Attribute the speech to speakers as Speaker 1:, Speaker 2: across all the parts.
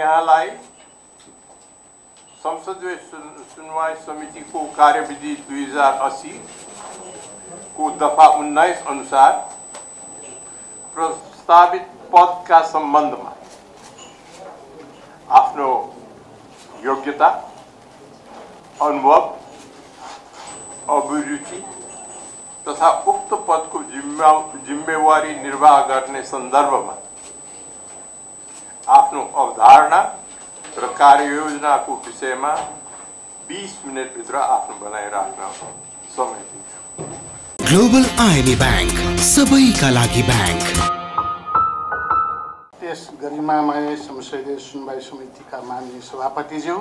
Speaker 1: यहाँलाई संसदीय सुनवाई समिति को कार्यविधि 2080 को दफा 19 अनुसार प्रस्तावित पद का संबंध में आफ्नो योग्यता, अनुभव, अभिरुचि तथा उक्त पद को जिम्मेवारी निर्वाह गर्ने संदर्भ में आफ्नो अवधारणा र कार्ययोजना को विषय में 20 मिनट भित्र आफ्नो बनाई राख्न समय दिन्छु।
Speaker 2: ग्लोबल आईएमई बैंक, सबैका लागि बैंक।
Speaker 3: यस गरिमामय संसदीय सुनवाई समितिका माननीय सभापतिज्यू,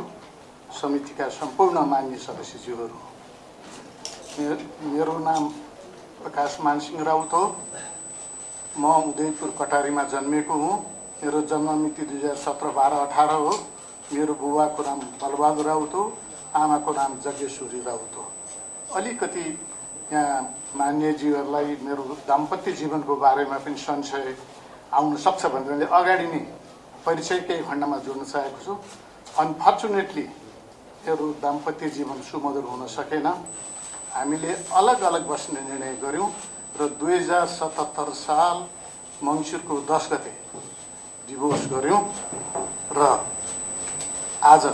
Speaker 3: समितिका सम्पूर्ण माननीय सदस्यज्यूहरू, मेरो नाम प्रकाश मानसिंह राउत हो। म उदयपुर कटारीमा जन्मेको हुँ। मेरो जन्म मिति 2017-12-18 हो। मेरो बुबाको नाम बलबहादुर राउत हो, आमाको नाम जगेश्वरी राउत हो। अलिकति यहाँ मान्यज्यूहरूलाई मेरो दाम्पत्य जीवनको बारेमा पनि संशय आउन सक्छ भनेर अगाडि नै परिचय केही खण्डमा जोड्न चाहेको छु। अनफर्चुनेटली मेरो दाम्पत्य जीवन सुमधुर हुन सकेन। हामीले अलग अलग बस्ने निर्णय गर्यौं र 2077 साल मङ्सिरको 10 गते डिभोर्स गर्यौं र आज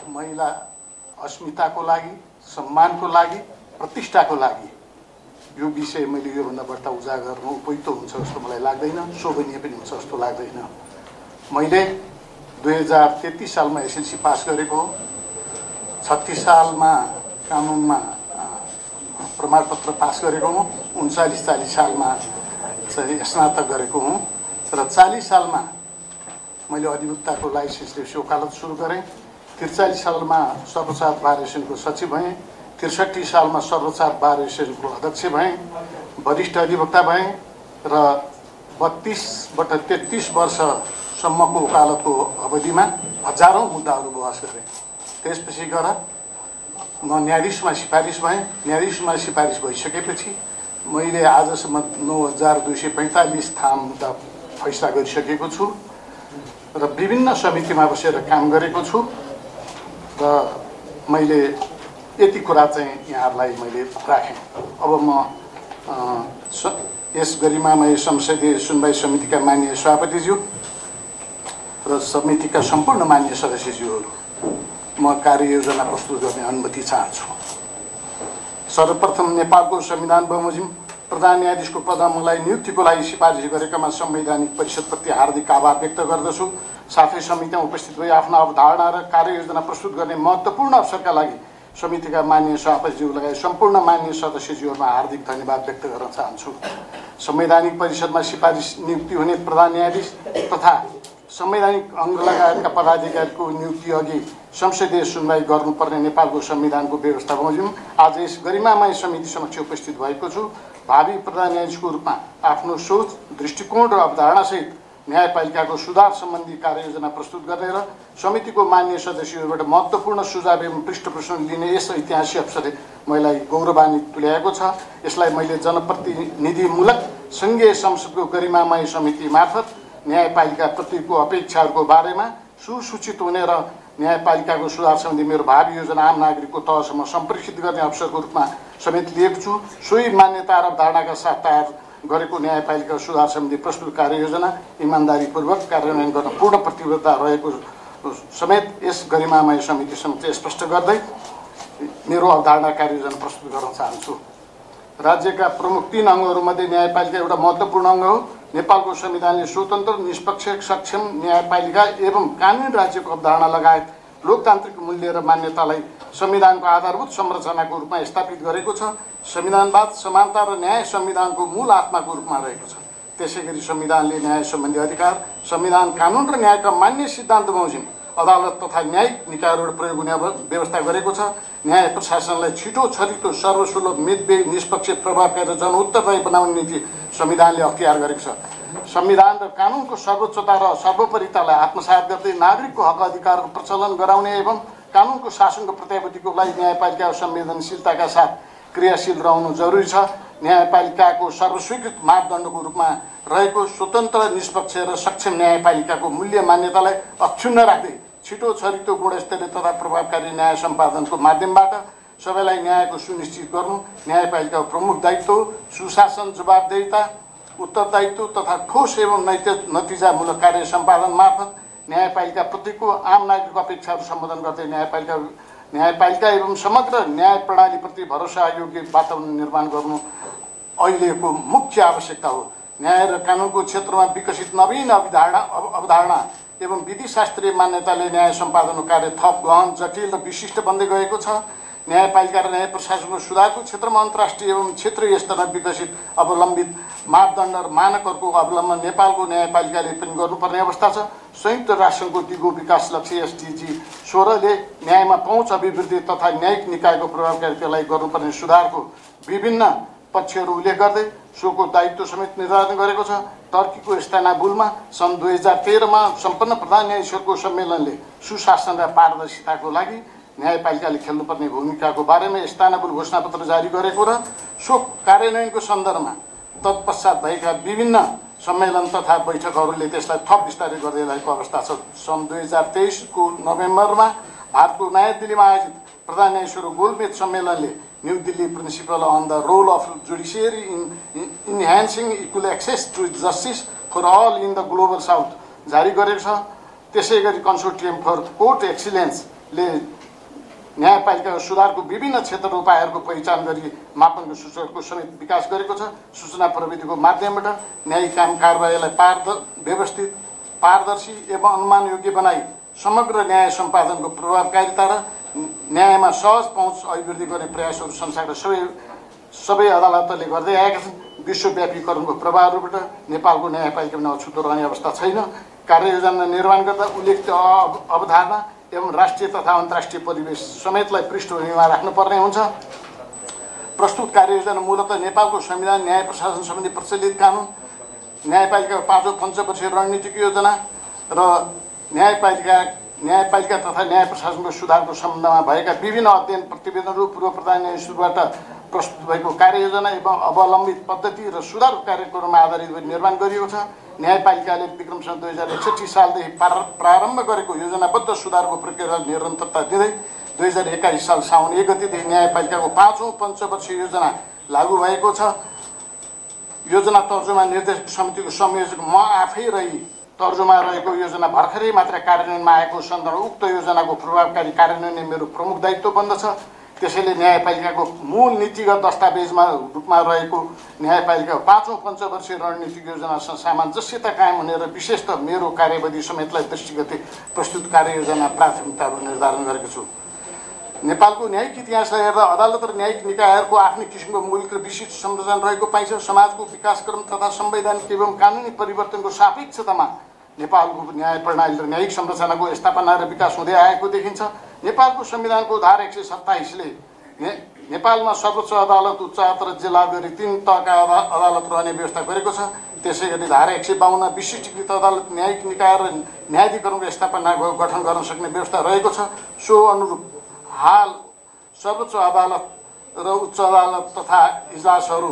Speaker 3: महिला अस्मिताको लागि, सम्मानको लागि, प्रतिष्ठाको लागि यो विषय मैले योभन्दा बढ्ता उजागर गर्न उपयुक्त हुन्छ जस्तो मलाई लाग्दैन, शोभनीय पनि हुन्छ जस्तो लाग्दैन। मैले 2033 सालमा एसएलसी पास गरेको हो। 36 सालमा कानुनमा प्रमाणपत्र पास गरेको हुँ। 39-40 सालमा चाहिँ स्नातक गरेको हुँ र 40 सालमा मैले अधिवक्ताको लाइसेन्स लिएपछि वकालत सुरु गरेँ। 43 सालमा सर्वोच्च बार एसोसिएसनको सचिव भएँ। 63 सालमा सर्वोच्च बार एसोसिएसनको अध्यक्ष भएँ, वरिष्ठ अधिवक्ता भएँ र 32बाट 33 वर्षसम्मको वकालतको अवधिमा हजारौं मुद्दाहरू बहस गरेँ। त्यसपछि गएर म न्यायाधीशमा सिफारिस भएँ। न्यायाधीशमा सिफारिस भइसकेपछि मैले आजसम्म 9245 थाम मुद्दा फैसला गरिसकेको छु र विभिन्न समितिमा बसेर काम गरेको छु र मैले यति कुरा चाहिँ यहाँहरूलाई मैले राखेँ। अब म यस गरिमामय संसदीय सुनवाई समितिका माननीय सभापतिज्यू र समितिका सम्पूर्ण माननीय सदस्यज्यूहरू, म कार्ययोजना प्रस्तुत गर्ने अनुमति चाहन्छु। सर्वप्रथम नेपालको संविधान बमोजिम प्रधान न्यायाधीशको पदमा मलाई नियुक्तिको लागि सिफारिस गरेकामा संवैधानिक परिषदप्रति हार्दिक आभार व्यक्त गर्दछु। साथै समितिमा उपस्थित भई आफ्नो अवधारणा र कार्ययोजना प्रस्तुत गर्ने महत्त्वपूर्ण अवसरका लागि समितिका माननीय सभापतिज्यू लगायत सम्पूर्ण माननीय सदस्यज्यूहरूमा हार्दिक धन्यवाद व्यक्त गर्न चाहन्छु। संवैधानिक परिषदमा सिफारिस नियुक्ति हुने प्रधान न्यायाधीश तथा संवैधानिक अंग लगायतका पदाधिकारीको नियुक्ति अघि संसदीय सुनवाई गर्नुपर्ने नेपालको संविधानको व्यवस्था बमोजिम आज यस गरिमामय समिति समक्ष उपस्थित भएको छु। भावी प्रधान न्यायाधीशको रूपमा आफ्नो सोच, दृष्टिकोण र अवधारणासहित न्यायपालिकाको सुधार सम्बन्धी कार्ययोजना प्रस्तुत गर्ने र समितिको माननीय सदस्यहरूबाट महत्त्वपूर्ण सुझाव एवं पृष्ठपोषण लिने यस ऐतिहासिक अवसरले मलाई गौरवान्वित तुल्याएको छ। यसलाई मैले जनप्रतिनिधिमूलक संघीय संसदको गरिमामय समिति मार्फत न्यायपालिका प्रतिको अपेक्षाहरूको बारेमा सुसूचित हुने र न्यायपालिकाको सुधार सम्बन्धी मेरो भावी योजना आम नागरिकको तहसम्म सम्प्रेषित गर्ने अवसरको रूपमा समेत लिएको छु। सोही मान्यता र अवधारणाका साथ तयार गरेको न्यायपालिका सुधार सम्बन्धी प्रस्तुत कार्ययोजना इमानदारीपूर्वक कार्यान्वयन गर्न पूर्ण प्रतिबद्धता रहेको समेत यस गरिमामय समिति समक्ष स्पष्ट गर्दै मेरो अवधारणा कार्ययोजना प्रस्तुत गर्न चाहन्छु। राज्यका प्रमुख 3 अङ्गहरूमध्ये न्यायपालिका एउटा महत्त्वपूर्ण अङ्ग हो। नेपालको संविधानले स्वतन्त्र, निष्पक्ष, सक्षम न्यायपालिका एवं कानुनी राज्यको अवधारणा लगायत लोकतान्त्रिक मूल्य र मान्यतालाई संविधानको आधारभूत संरचनाको रूपमा स्थापित गरेको छ। संविधानवाद, समानता र न्याय संविधानको मूल आत्माको रूपमा रहेको छ। त्यसैगरी संविधानले न्याय सम्बन्धी अधिकार, संविधान, कानुन र न्यायका मान्य सिद्धान्त बमोजिम अदालत तथा न्यायिक निकायबाट प्रयोग हुने व्यवस्था गरेको छ। न्याय प्रशासनलाई छिटो, छरितो, सर्वसुलभ, मितव्ययी, निष्पक्ष, प्रभावकारी र जनउत्तरदायी बनाउने नीति संविधानले अख्तियार गरेको छ। संविधान र कानुनको सर्वोच्चता र सर्वोपरितालाई आत्मसात गर्दै नागरिकको हक अधिकारको प्रचलन गराउने एवं कानुनको शासनको प्रत्याभूतिको लागि न्यायपालिका संवेदनशीलताका साथ क्रियाशील रहनु जरुरी छ। न्यायपालिकाको सर्वस्वीकृत मापदण्डको रूपमा रहेको स्वतन्त्र, निष्पक्ष र सक्षम न्यायपालिकाको मूल्य मान्यतालाई अक्षुण्ण राख्दै छिटो, छरितो, गुणस्तरीय तथा प्रभावकारी न्याय सम्पादनको माध्यमबाट सबैलाई न्यायको सुनिश्चित गर्नु न्यायपालिकाको प्रमुख दायित्व हो। सुशासन, जवाबदेहिता, उत्तरदायित्व तथा ठोस एवं नतिजामूलक कार्य सम्पादन मार्फत न्यायपालिका प्रतिको आम नागरिकको अपेक्षाहरू सम्बोधन गर्दै न्यायपालिका एवं समग्र न्याय प्रणालीप्रति भरोसा योग्य वातावरण निर्माण गर्नु अहिलेको मुख्य आवश्यकता हो। न्याय र कानुनको क्षेत्रमा विकसित नवीन अवधारणा एवं विधिशास्त्रीय मान्यताले न्याय सम्पादनको कार्य थप गहन, जटिल र विशिष्ट बन्दै गएको छ। न्यायपालिका र न्याय प्रशासनको सुधारको क्षेत्रमा अन्तर्राष्ट्रिय एवं क्षेत्रीय स्तरमा विकसित अवलम्बित मापदण्ड र मानकहरूको अवलम्बन नेपालको न्यायपालिकाले पनि गर्नुपर्ने अवस्था छ। संयुक्त राष्ट्रसङ्घको दिगो विकास लक्ष्य SDG 16 ले न्यायमा पहुँच, अभिवृद्धि तथा न्यायिक निकायको प्रभावकारितालाई गर्नुपर्ने सुधारको विभिन्न पक्षहरू उल्लेख गर्दै सोको दायित्व समेत निर्धारण गरेको छ। टर्कीको इस्तानबुलमा सन् 2013 मा सम्पन्न प्रधान न्यायाधीशहरूको सम्मेलनले सुशासन र पारदर्शिताको लागि न्यायपालिकाले खेल्नुपर्ने भूमिकाको बारेमा इस्तानबुल घोषणापत्र जारी गरेको र सो कार्यान्वयनको सन्दर्भमा तत्पश्चात भएका विभिन्न सम्मेलन तथा बैठकहरूले त्यसलाई थप विस्तारित गर्दै ल्याएको अवस्था छ। सन् 2023 को नोभेम्बरमा भारतको नयाँ दिल्लीमा आयोजित प्रधान न्यायाधीशहरू गोलमेज सम्मेलनले new Delhi principle on the role of judiciary in enhancing equal access to justice for all in the global south जारी गरेको छ। त्यसै गरी कन्सोर्टियम फर कोर्ट एक्सिलेन्सले न्यायपालिकाको सुधारको विभिन्न क्षेत्र उपायहरूको पहिचान गरी मापनको सूचकको समेत विकास गरेको छ। सूचना प्रविधिको माध्यमबाट न्यायिक काम कारबाहीलाई व्यवस्थित, पारदर्शी एवं अनुमानयोग्य बनाई समग्र न्याय सम्पादनको प्रभावकारिता र न्यायमा सहज पहुँच अभिवृद्धि गर्ने प्रयासहरू संसारका सबै अदालतले गर्दै आएका छन्। विश्वव्यापीकरणको प्रभावहरूबाट नेपालको न्यायपालिकामा अछुतो रहने अवस्था छैन। कार्ययोजना निर्माण गर्दा उल्लेखित अवधारणा एवं राष्ट्रिय तथा अन्तर्राष्ट्रिय परिवेश समेतलाई पृष्ठभूमिमा राख्नुपर्ने हुन्छ। प्रस्तुत कार्ययोजना मूलतः नेपालको संविधान, न्याय प्रशासन सम्बन्धी प्रचलित कानुन, न्यायपालिकाको 5औं पञ्चवर्षीय रणनीतिक योजना र न्यायपालिका तथा न्याय प्रशासनको सुधारको सम्बन्धमा भएका विभिन्न अध्ययन प्रतिवेदनहरू, पूर्व प्रधान न्यायाधीशबाट प्रस्तुत भएको कार्ययोजना एवं अवलम्बित पद्धति र सुधारको कार्यक्रममा आधारित निर्माण गरिएको छ। न्यायपालिकाले विक्रम सन् 2061 सालदेखि प्रारम्भ गरेको योजनाबद्ध सुधारको प्रक्रियालाई निरन्तरता दिँदै 2021 साल साउन 1 गतेदेखि न्यायपालिकाको 5औं पञ्चवर्षीय योजना लागू भएको छ। योजना तर्जुमा निर्देशक समितिको संयोजक म आफै रही तर्जुमा रहेको योजना भर्खरै मात्र कार्यान्वयनमा आएको सन्दर्भमा उक्त योजनाको प्रभावकारी कार्यान्वयन मेरो प्रमुख दायित्व बन्दछ। त्यसैले न्यायपालिकाको मूल नीतिगत दस्तावेजमा रूपमा रहेको न्यायपालिकाको 5औं पञ्चवर्षीय रणनीतिक योजनासँग सामञ्जस्यता कायम हुने र विशेषतः मेरो कार्यविधि समेतलाई दृष्टिगत प्रस्तुत कार्ययोजना प्राथमिकताहरू निर्धारण गरेको छु। नेपालको न्यायिक इतिहासलाई हेर्दा अदालत र न्यायिक निकायहरूको आफ्नै किसिमको मौलिक र विशिष्ट संरचना रहेको पाइन्छ। समाजको विकासक्रम तथा संवैधानिक एवं कानुनी परिवर्तनको सापेक्षतामा नेपालको न्याय प्रणाली र न्यायिक संरचनाको स्थापना र विकास हुँदै आएको देखिन्छ। नेपालको संविधानको धारा 127 ले नेपालमा सर्वोच्च अदालत, उच्च अदालत र जिल्ला गरी 3 तहका अदालत रहने व्यवस्था गरेको छ। त्यसै गरी धारा 152 विशिष्टीकृत अदालत, न्यायिक निकाय र न्यायाधिकरणको स्थापना गठन गर्न सक्ने व्यवस्था रहेको छ। सो अनुरूप हाल सर्वोच्च अदालत र उच्च अदालत तथा इजलासहरू,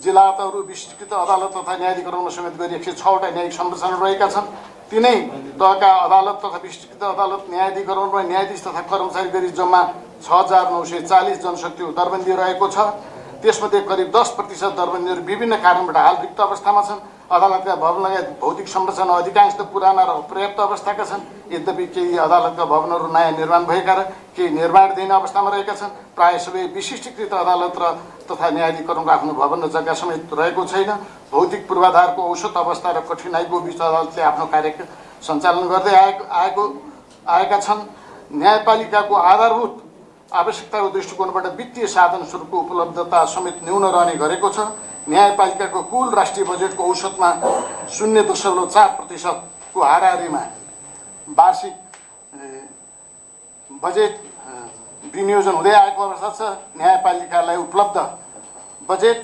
Speaker 3: जिल्लाहरू, विशिष्टीकृत अदालत तथा न्यायाधिकरणमा समेत गरी 106 वटा न्यायिक संरचना रहेका छन्। तीनै तहका अदालत तथा विशिष्टीकृत अदालत, न्यायाधिकरणमा न्यायाधीश तथा कर्मचारी गरी जम्मा 6940 जनशक्तिको दरबन्दी रहेको छ। त्यसमध्ये करिब 10% दरबन्दीहरू विभिन्न कारणबाट हाल रिक्त अवस्थामा छन्। अदालतका भवन लगायत भौतिक संरचना अधिकांश पुराना र अपर्याप्त अवस्थाका छन्। यद्यपि केही अदालतका भवनहरू नयाँ निर्माण भएका र केही निर्माणाधीन अवस्थामा रहेका छन्। प्रायः सबै विशिष्टीकृत अदालत र तथा न्यायाधिकरणको आफ्नो भवन र जग्गा समेत रहेको छैन। भौतिक पूर्वाधारको औसत अवस्था र कठिनाइको बीच अदालतले आफ्नो कार्य सञ्चालन गर्दै आएका छन्। न्यायपालिकाको आधारभूत आवश्यकताको दृष्टिकोणबाट वित्तीय साधन स्वरूपको उपलब्धता समेत न्यून रहने गरेको छ। न्यायपालिकाको कुल राष्ट्रिय बजेटको औसतमा 0.4% को हाराहारीमा वार्षिक बजेट विनियोजन हुँदै आएको अवस्था छ। न्यायपालिकालाई उपलब्ध बजेट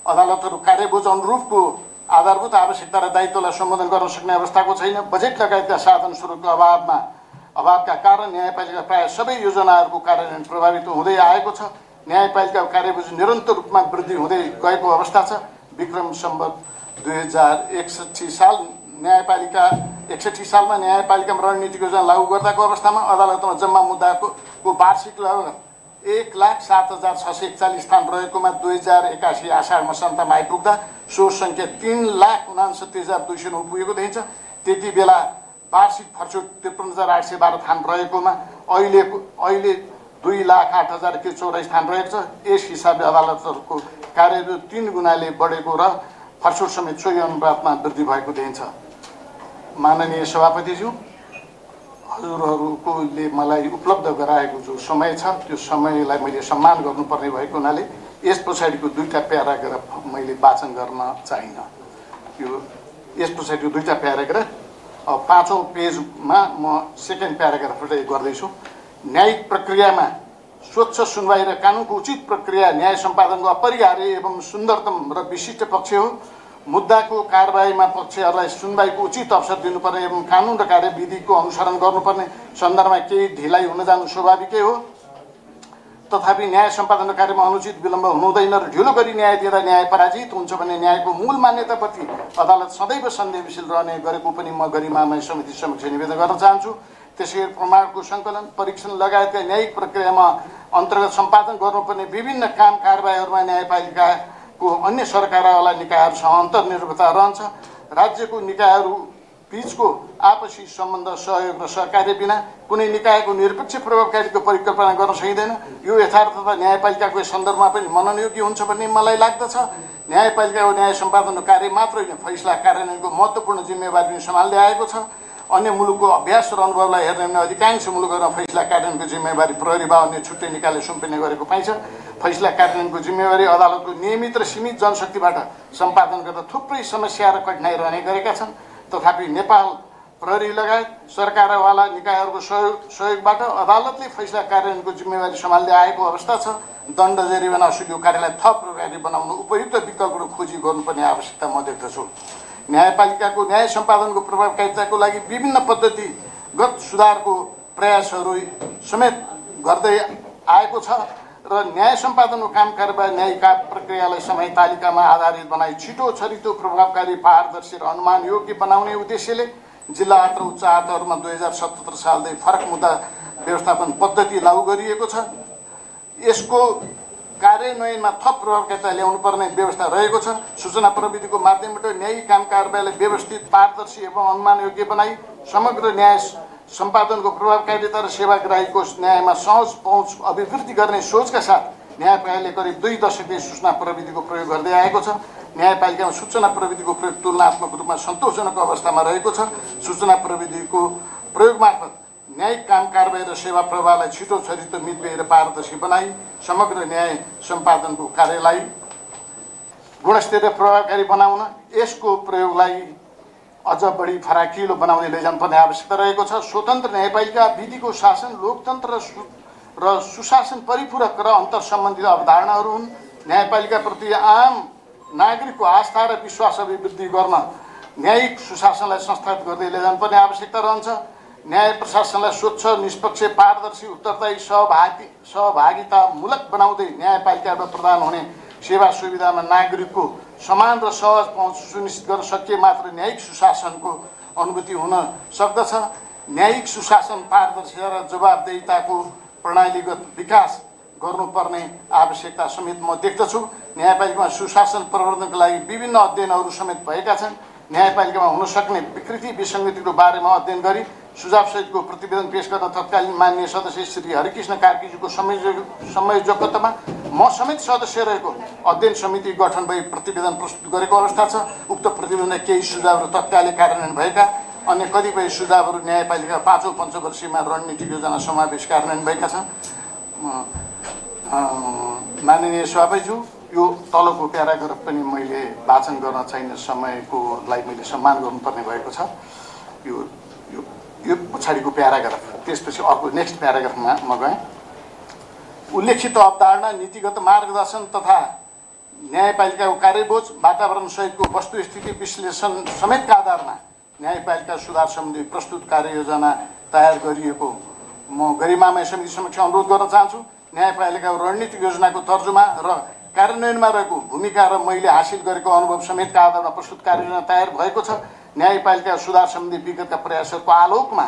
Speaker 3: अदालतहरू कार्यबोझ अनुरूपको आधारभूत आवश्यकता र दायित्वलाई सम्बोधन गर्न सक्ने अवस्थाको छैन। बजेट लगायतका साधन स्रोतको अभावका कारण न्यायपालिका प्रायः सबै योजनाहरूको कार्यान्वयन प्रभावित हुँदै आएको छ। न्यायपालिकाको कार्यबोझ निरन्तर रूपमा वृद्धि हुँदै गएको अवस्था छ। विक्रम सम्वत 2061 साल न्यायपालिका 61 सालमा न्यायपालिकामा रणनीतिक योजना लागू गर्दाको अवस्थामा अदालतमा जम्मा मुद्दाको वार्षिक लगभग 1,07,641 स्थान रहेकोमा 2081 आषाढमा सन्तामा आइपुग्दा सो सङ्ख्या 3,69,209 पुगेको देखिन्छ। त्यति बेला वार्षिक फर्चुट 53,812 स्थान रहेकोमा अहिले 2,08,084 स्थान रहेको छ। यस हिसाबले अदालतहरूको कार्यबोझ 3 गुणाले बढेको र फर्चुट समेत सोही अनुपातमा वृद्धि भएको देखिन्छ। माननीय सभापतिज्यू, हजुरहरूले मलाई उपलब्ध गराएको जो समय छ त्यो समयलाई मैले सम्मान गर्नुपर्ने भएको हुनाले यस पछाडिको 2टा प्याराग्राफ मैले वाचन गर्न चाहिनँ। यस पछाडिको 2टा प्याराग्राफ 5औं पेजमा म सेकेन्ड प्याराग्राफ गर्दैछु। न्यायिक प्रक्रियामा स्वच्छ सुनवाई र कानुनको उचित प्रक्रिया न्याय सम्पादनको अपरिहार्य एवं सुन्दरतम र विशिष्ट पक्ष हो। मुद्दाको कारबाहीमा पक्षहरूलाई सुनवाईको उचित अवसर दिनुपर्ने एवं कानुन र कार्यविधिको अनुसरण गर्नुपर्ने सन्दर्भमा केही ढिलाइ हुन जानु स्वाभाविकै हो। तथापि न्याय सम्पादन कार्यमा अनुचित विलम्ब हुनुहुँदैन र ढिलो गरी न्याय दिँदा न्याय पराजित हुन्छ भने न्यायको मूल मान्यताप्रति अदालत सदैव सन्देहशील रहने गरेको पनि म गरिमामय समिति समक्ष निवेदन गर्न चाहन्छु। त्यसै प्रमाणको सङ्कलन, परीक्षण लगायतका न्यायिक प्रक्रियामा अन्तर्गत सम्पादन गर्नुपर्ने विभिन्न काम कारबाहीहरूमा न्यायपालिकाको अन्य सरकारवाला निकायहरूसँग अन्तर्निर्भरता रहन्छ। राज्यको निकायहरू बीचको आपसी सम्बन्ध, सहयोग र सहकार्य बिना कुनै निकायको निरपेक्ष प्रभावकारीको परिकल्पना गर्न सकिँदैन। यो यथार्थता न्यायपालिकाको सन्दर्भमा पनि मननयोग्य हुन्छ भन्ने मलाई लाग्दछ। न्यायपालिकाको न्याय सम्पादनको कार्य मात्र होइन, फैसला कार्यान्वयनको महत्त्वपूर्ण जिम्मेवारी पनि सम्हाल्दै आएको छ। अन्य मुलुकको अभ्यास र अनुभवलाई हेर्ने भने अधिकांश मुलुकहरूमा फैसला कार्यान्वयनको जिम्मेवारी प्रहरी वा अन्य छुट्टै निकायले सुम्पिने गरेको पाइन्छ। फैसला कार्यान्वयनको जिम्मेवारी अदालतको नियमित र सीमित जनशक्तिबाट सम्पादन गर्दा थुप्रै समस्या र कठिनाइ रहने गरेका छन्। तथापि नेपाल प्रहरी लगायत सरकारवाला निकायहरूको सहयोगबाट अदालतले फैसला कार्यान्वयनको जिम्मेवारी सम्हाल्दै आएको अवस्था छ। दण्ड जरिवाना असुली कार्यलाई थप प्रभावी बनाउन उपयुक्त विकल्पहरू खोजी गर्नुपर्ने आवश्यकता म देख्दछु। न्यायपालिकाको न्याय सम्पादनको प्रभावकारिताको लागि विभिन्न पद्धतिगत सुधारको प्रयासहरू समेत गर्दै आएको छ र न्याय सम्पादनको काम कारबाही न्यायिक प्रक्रियालाई समय तालिकामा आधारित बनाई छिटो छरितो प्रभावकारी पारदर्शी र अनुमानयोग्य बनाउने उद्देश्यले जिल्ला र उच्च अदालतहरूमा 2077 सालदेखि फरक मुद्दा व्यवस्थापन पद्धति लागू गरिएको छ। यसको कार्यान्वयनमा थप प्रभावकारिता ल्याउनु पर्ने व्यवस्था रहेको छ। सूचना प्रविधिको माध्यमबाट न्यायिक काम कारबाहीलाई व्यवस्थित, पारदर्शी एवं अनुमानयोग्य बनाई समग्र न्याय सम्पादनको प्रभावकारिता र सेवाग्राहीको न्यायमा सहज पहुँच अभिवृद्धि गर्ने सोचका साथ न्यायपालिकाले करिब 2 दशकदेखि सूचना प्रविधिको प्रयोग गर्दै आएको छ। न्यायपालिकामा सूचना प्रविधिको प्रयोग तुलनात्मक रूपमा सन्तोषजनक अवस्थामा रहेको छ। सूचना प्रविधिको प्रयोग मार्फत न्यायिक काम कारबाही र सेवा प्रवाहलाई छिटो छरितो, मितव्ययी र पारदर्शी बनाई समग्र न्याय सम्पादनको कार्यलाई गुणस्तरीय प्रभावकारी बनाउन यसको प्रयोगलाई अझ बढी फराकिलो बनाउँदै लैजानुपर्ने आवश्यकता रहेको छ। स्वतन्त्र न्यायपालिका विधिको शासन, लोकतन्त्र र सुशासन परिपूरक र अन्तर्सम्बन्धित अवधारणाहरू हुन्। न्यायपालिकाप्रति आम नागरिकको आस्था र विश्वास अभिवृद्धि गर्न न्यायिक सुशासनलाई संस्थापित गर्दै लैजानुपर्ने आवश्यकता रहन्छ। न्याय प्रशासनलाई स्वच्छ, निष्पक्ष, पारदर्शी, उत्तरदायी, सहभागितामूलक बनाउँदै न्यायपालिकाबाट प्रदान हुने सेवा सुविधामा नागरिकको समान र सहज पहुँच सुनिश्चित गर्न सकिए मात्र न्यायिक सुशासनको अनुभूति हुन सक्दछ। न्यायिक सुशासन, पारदर्शिता र जवाबदेहिताको प्रणालीगत विकास गर्नुपर्ने आवश्यकता समेत म देख्दछु। न्यायपालिकामा सुशासन प्रवर्धनको लागि विभिन्न अध्ययनहरू समेत भएका छन्। न्यायपालिकामा हुन सक्ने विकृति विसङ्गतिको बारेमा अध्ययन गरी सुझावसहितको प्रतिवेदन पेश गर्न तत्कालीन माननीय सदस्य श्री हरिकृष्ण कार्कीज्यूको संयोजकत्वमा म समेत सदस्य रहेको अध्ययन समिति गठन भई प्रतिवेदन प्रस्तुत गरेको अवस्था छ। उक्त प्रतिवेदनमा केही सुझावहरू तत्कालै कार्यान्वयन भएका, अन्य कतिपय सुझावहरू न्यायपालिका 5औं पञ्चवर्षीयमा रणनीतिक योजना समावेश कार्यान्वयन भएका छन्। माननीय सभापतिज्यू, यो तलको प्याराग्राफ पनि मैले वाचन गर्न चाहिने समयकोलाई मैले सम्मान गर्नुपर्ने भएको छ। यो पछाडिको प्याराग्राफ, त्यसपछि अर्को नेक्स्ट प्याराग्राफमा म गएँ। उल्लेखित अवधारणा, नीतिगत मार्गदर्शन तथा न्यायपालिकाको कार्यबोझ, वातावरण सहितको वस्तुस्थिति विश्लेषण समेतका आधारमा न्यायपालिका सुधार सम्बन्धी प्रस्तुत कार्ययोजना तयार गरिएको म गरिमामय समिति समक्ष अनुरोध गर्न चाहन्छु। न्यायपालिकाको रणनीतिक योजनाको तर्जुमा र कार्यान्वयनमा रहेको भूमिका र मैले हासिल गरेको अनुभव समेतका आधारमा प्रस्तुत कार्ययोजना तयार भएको छ। न्यायपालिका सुधार सम्बन्धी विगतका प्रयासहरूको आलोकमा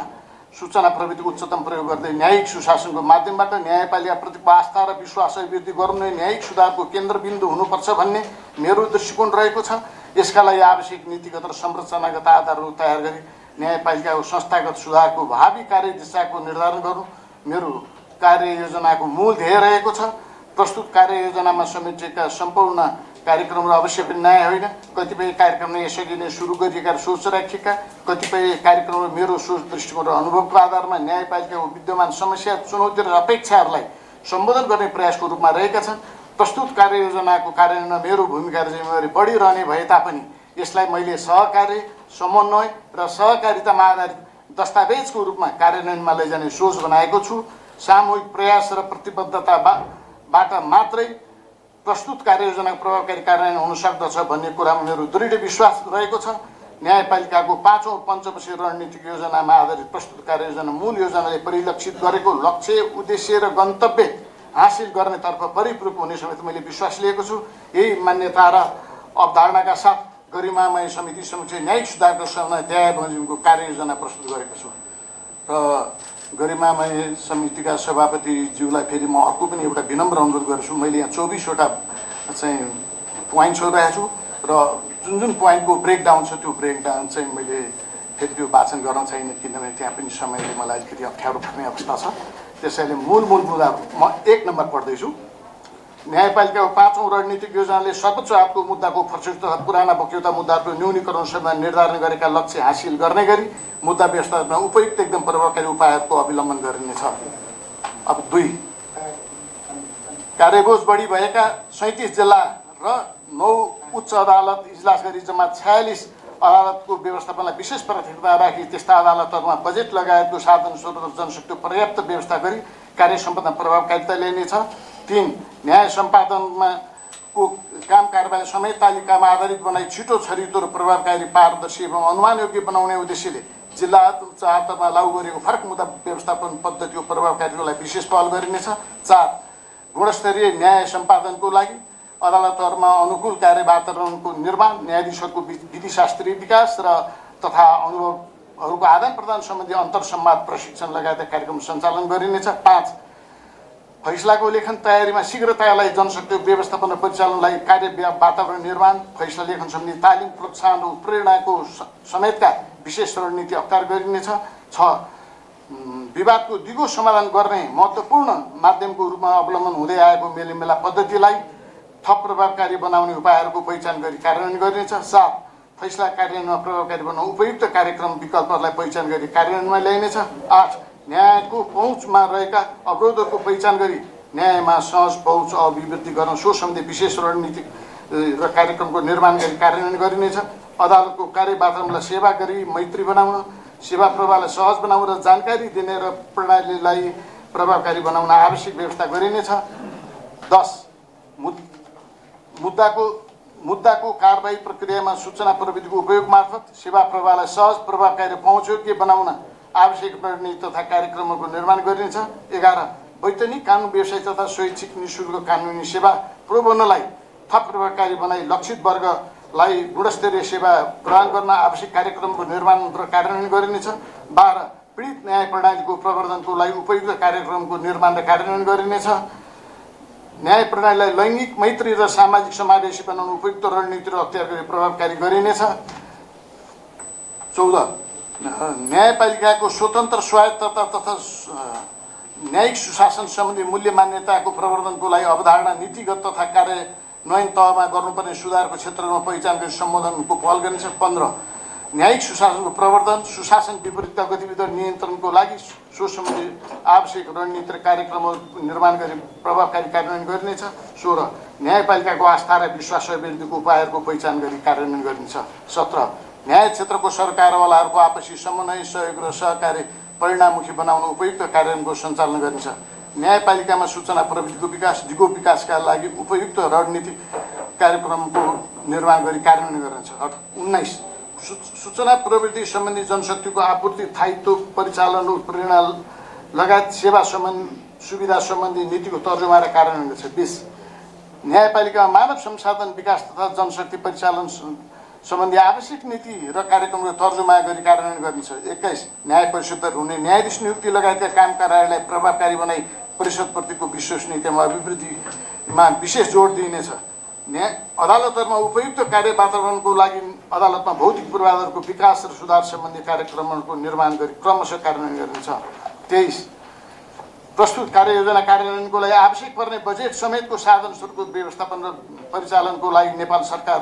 Speaker 3: सूचना प्रविधिको उच्चतम प्रयोग गर्दै न्यायिक सुशासनको माध्यमबाट न्यायपालिकाप्रतिको आस्था र विश्वास अभिवृद्धि गर्नु नै न्यायिक सुधारको केन्द्रबिन्दु हुनुपर्छ भन्ने मेरो दृष्टिकोण रहेको छ। यसका लागि आवश्यक नीतिगत र संरचनागत आधारहरू तयार गरी न्यायपालिकाको संस्थागत सुधारको भावी कार्यदिशाको निर्धारण गर्नु मेरो कार्ययोजनाको मूल ध्येय रहेको छ। प्रस्तुत कार्ययोजनामा समेटिएका सम्पूर्ण कार्यक्रमहरू अवश्य पनि नयाँ होइन। कतिपय कार्यक्रमले यसअघि नै सुरु गरिएका सोच राखिएका, कतिपय कार्यक्रमहरू मेरो सोच दृष्टिकोण र अनुभवको आधारमा न्यायपालिकाको विद्यमान समस्या, चुनौती र अपेक्षाहरूलाई सम्बोधन गर्ने प्रयासको रूपमा रहेका छन्। प्रस्तुत कार्ययोजनाको कार्यान्वयनमा मेरो भूमिका र जिम्मेवारी बढिरहने भए तापनि यसलाई मैले सहकार्य, समन्वय र सहकारितामा आधारित दस्तावेजको रूपमा कार्यान्वयनमा लैजाने सोच बनाएको छु। सामूहिक प्रयास र प्रतिबद्धताबाट मात्रै प्रस्तुत कार्ययोजनाको प्रभावकारी कार्यान्वयन हुन सक्दछ भन्ने कुरामा मेरो दृढ विश्वास रहेको छ। न्यायपालिकाको 5औं पञ्चवर्षीय रणनीतिक योजनामा आधारित प्रस्तुत कार्ययोजना मूल योजनाले परिलक्षित गरेको लक्ष्य, उद्देश्य र गन्तव्य हासिल गर्नेतर्फ परिपूरक हुने समेत मैले विश्वास लिएको छु। यही मान्यता र अवधारणाका साथ गरिमामय समिति समक्ष न्यायिक सुधारको न्याय बमोजिमको कार्ययोजना प्रस्तुत गरेको छु। र गरिमामय समितिका सभापतिज्यूलाई फेरि म अर्को पनि एउटा विनम्र अनुरोध गर्छु। मैले यहाँ 24वटा चाहिँ पोइन्ट्सहरू राखेको छु र जुन जुन पोइन्टको ब्रेकडाउन छ त्यो ब्रेकडाउन चाहिँ मैले फेरि त्यो वाचन गर्न छैन, किनभने त्यहाँ पनि समयले मलाई अलिकति अप्ठ्यारो पर्ने अवस्था छ। त्यसैले मूल मुद्दा म 1 नम्बर पढ्दैछु। न्यायपालिकाको 5औं रणनीतिक योजनाले सर्वोच्च आयोगको मुद्दाको फर्सिट तथा पुराना बक्यौता मुद्दाहरूको न्यूनीकरण सम्बन्धी निर्धारण गरेका लक्ष्य हासिल गर्ने गरी मुद्दा व्यवस्थापनमा उपयुक्त एकदम प्रभावकारी उपायहरूको अवलम्बन गरिनेछ। अब 2, कार्यबोझ बढी भएका 37 जिल्ला र 9 उच्च अदालत इजलास गरी जम्मा 46 अदालतको व्यवस्थापनलाई विशेष प्राथमिकता राखी त्यस्ता अदालतहरूमा बजेट लगायतको साधन स्रोत र जनशक्तिको पर्याप्त व्यवस्था गरी कार्य सम्पादन प्रभावकारिता ल्याइनेछ। 3, न्याय सम्पादनमा को काम कारबाही समेत तालिकामा आधारित बनाई छिटो, छरितो र प्रभावकारी, पारदर्शी एवं अनुमानयोग्य बनाउने उद्देश्यले जिल्ला उच्च अदालतमा लागू गरिएको फरक मुद्दा व्यवस्थापन पद्धतिको प्रभावकारितालाई विशेष पहल गरिनेछ। 4, गुणस्तरीय न्याय सम्पादनको लागि अदालतहरूमा अनुकूल कार्य वातावरणको निर्माण, न्यायाधीशहरूको विधिशास्त्रीय विकास र तथा अनुभवहरूको आदान प्रदान सम्बन्धी अन्तर्संवाद प्रशिक्षण लगायतका कार्यक्रम सञ्चालन गरिनेछ। 5, फैसलाको लेखन तयारीमा शीघ्रतालाई जनशक्ति व्यवस्थापन र परिचालनलाई कार्य वातावरण निर्माण, फैसला लेखन सम्बन्धी तालिम, प्रोत्साहन र प्रेरणाको समेतका विशेष रणनीति अवतार गरिनेछ। 6, विवादको दिगो समाधान गर्ने महत्त्वपूर्ण माध्यमको रूपमा अवलम्बन हुँदै आएको मेलमिलाप पद्धतिलाई थप प्रभावकारी बनाउने उपायहरूको पहिचान गरी कार्यान्वयन गरिनेछ। 7, फैसला कार्यान्वयनमा प्रभावकारी बनाउने उपयुक्त कार्यक्रम विकल्पहरूलाई पहिचान गरी कार्यान्वयनमा ल्याइनेछ। 8, न्यायको पहुँचमा रहेका अवरोधहरूको पहिचान गरी न्यायमा सहज पहुँच अभिवृद्धि गर्न सो सम्बन्धी विशेष रणनीतिक र कार्यक्रमको निर्माण गरी कार्यान्वयन गरिनेछ। अदालतको कार्य वातावरणलाई सेवा गरी मैत्री बनाउन, सेवा प्रवाहलाई सहज बनाउन र जानकारी दिने र प्रणालीलाई प्रभावकारी बनाउन आवश्यक व्यवस्था गरिनेछ। 10, मुद्दाको कारबाही प्रक्रियामा सूचना प्रविधिको उपयोग मार्फत सेवा प्रवाहलाई सहज, प्रभावकारी, पहुँचयोग्य बनाउन आवश्यक रणनीति तथा कार्यक्रमहरूको निर्माण गरिनेछ। 11, वैतनिक कानुन व्यवसाय तथा स्वैच्छिक निःशुल्क कानुनी सेवा प्रोबोनोलाई थप प्रभावकारी बनाई लक्षित वर्गलाई गुणस्तरीय सेवा प्रदान गर्न आवश्यक कार्यक्रमको निर्माण र कार्यान्वयन गरिनेछ। 12, पीडित न्याय प्रणालीको प्रवर्धनको लागि उपयुक्त कार्यक्रमको निर्माण र कार्यान्वयन गरिनेछ। न्याय प्रणालीलाई लैङ्गिक मैत्री र सामाजिक समावेशी बनाउन उपयुक्त रणनीति र अख्तियार गरी प्रभावकारी गरिनेछ। 14, न्यायपालिकाको स्वतन्त्र स्वायत्तता तथा न्यायिक सुशासन सम्बन्धी मूल्य मान्यताको प्रवर्धनको लागि अवधारणा, नीतिगत तथा कार्यान्वयन तहमा गर्नुपर्ने सुधारको क्षेत्रमा पहिचान गरी सम्बोधनको पहल गरिनेछ। 15, न्यायिक सुशासनको प्रवर्धन, सुशासन विपरीतका गतिविधि नियन्त्रणको लागि सो सम्बन्धी आवश्यक रणनीति र कार्यक्रमहरू निर्माण गरी प्रभावकारी कार्यान्वयन गरिनेछ। 16, न्यायपालिकाको आस्था र विश्वास अभिवृद्धिको उपायहरूको पहिचान गरी कार्यान्वयन गरिनेछ। 17, न्याय क्षेत्रको सरकारवालाहरूको आपसी समन्वय, सहयोग र सहकार्य परिणाममुखी बनाउन उपयुक्त कार्यक्रमको सञ्चालन गरिनेछ। न्यायपालिकामा सूचना प्रविधिको विकास, दिगो विकासका लागि उपयुक्त रणनीतिक कार्यक्रमको निर्माण गरी कार्यान्वयन गरिनेछ। 19, सूचना प्रविधि सम्बन्धी जनशक्तिको आपूर्ति, स्थायित्व, परिचालन र प्रेरणा लगायत सेवा सुविधा सम्बन्धी नीतिको तर्जुमा र कार्यान्वयन गर्छ। 20 न्यायपालिकामा मानव संसाधन विकास तथा जनशक्ति परिचालन सम्बन्धी आवश्यक नीति र कार्यक्रमको तर्जुमा गरी कार्यान्वयन गरिन्छ। 21 न्याय परिषदहरू हुने न्यायाधीश नियुक्ति लगायतका काम कार्यलाई प्रभावकारी बनाई परिषदप्रतिको विश्वसनीयतामा अभिवृद्धिमा विशेष जोड दिइनेछ। अदालतहरूमा उपयुक्त कार्य वातावरणको लागि अदालतमा भौतिक पूर्वाधारको विकास र सुधार सम्बन्धी कार्यक्रमहरूको निर्माण गरी क्रमशः कार्यान्वयन गरिन्छ। 23 प्रस्तुत कार्ययोजना कार्यान्वयनको लागि आवश्यक पर्ने बजेट समेतको साधन स्रोतको व्यवस्थापन र परिचालनको लागि नेपाल सरकार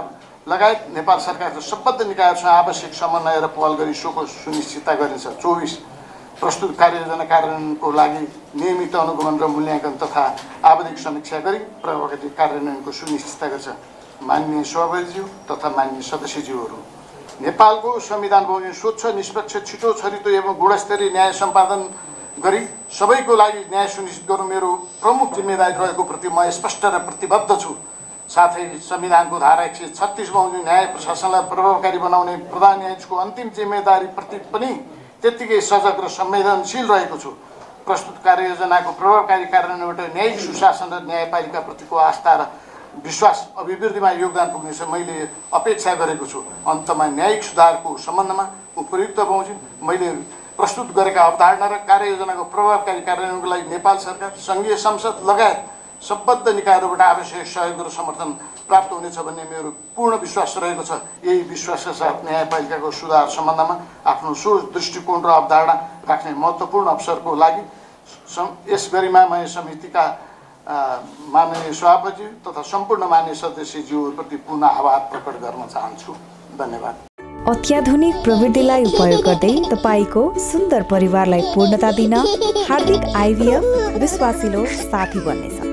Speaker 3: लगायत नेपाल सरकारका सम्बद्ध निकायहरूसँग आवश्यक समन्वय र पहल गरी सोको सुनिश्चितता गरिन्छ। 24 प्रस्तुत कार्ययोजना कार्यान्वयनको लागि नियमित अनुगमन र मूल्याङ्कन तथा आवधिक समीक्षा गरी प्रभावकारी कार्यान्वयनको सुनिश्चितता गर्छ। माननीय सभापतिज्यू तथा माननीय सदस्यज्यूहरू, नेपालको संविधान बमोजिम स्वच्छ, निष्पक्ष, छिटो, छरितो एवं गुणस्तरीय न्याय सम्पादन गरी सबैको लागि न्याय सुनिश्चित गर्नु मेरो प्रमुख जिम्मेदारी रहेको प्रति म स्पष्ट र प्रतिबद्ध छु। साथै संविधानको धारा 136 बमोजिम न्याय प्रशासनलाई प्रभावकारी बनाउने प्रधान न्यायाधीशको अन्तिम जिम्मेदारी प्रति पनि त्यत्तिकै सजग र संवेदनशील रहेको छु। प्रस्तुत कार्ययोजनाको प्रभावकारी कार्यान्वयनबाट न्यायिक सुशासन र न्यायपालिकाप्रतिको आस्था र विश्वास अभिवृद्धिमा योगदान पुग्नेछ मैले अपेक्षा गरेको छु। अन्तमा न्यायिक सुधारको सम्बन्धमा उपयुक्त बमोजिम मैले प्रस्तुत गरेका अवधारणा र कार्ययोजनाको प्रभावकारी कार्यान्वयनको लागि नेपाल सरकार, सङ्घीय संसद लगायत सम्बद्ध निकायहरूबाट आवश्यक सहयोग र समर्थन प्राप्त हुनेछ भन्ने मेरो पूर्ण विश्वास रहेको छ। यही विश्वासका साथ न्यायपालिकाको सुधार सम्बन्धमा आफ्नो सोच, दृष्टिकोण र अवधारणा राख्ने महत्त्वपूर्ण अवसरको लागि यस गरिमामय समितिका माननीय सभापति तथा सम्पूर्ण मान्य सदस्यज्यूहरूप्रति पुनः आभार प्रकट गर्न चाहन्छु। धन्यवाद।
Speaker 4: अत्याधुनिक प्रविधिलाई उपयोग गर्दै तपाईको सुन्दर परिवारलाई पूर्णता दिन हार्दिक IVF विश्वासिलो साथी बन्नेछ।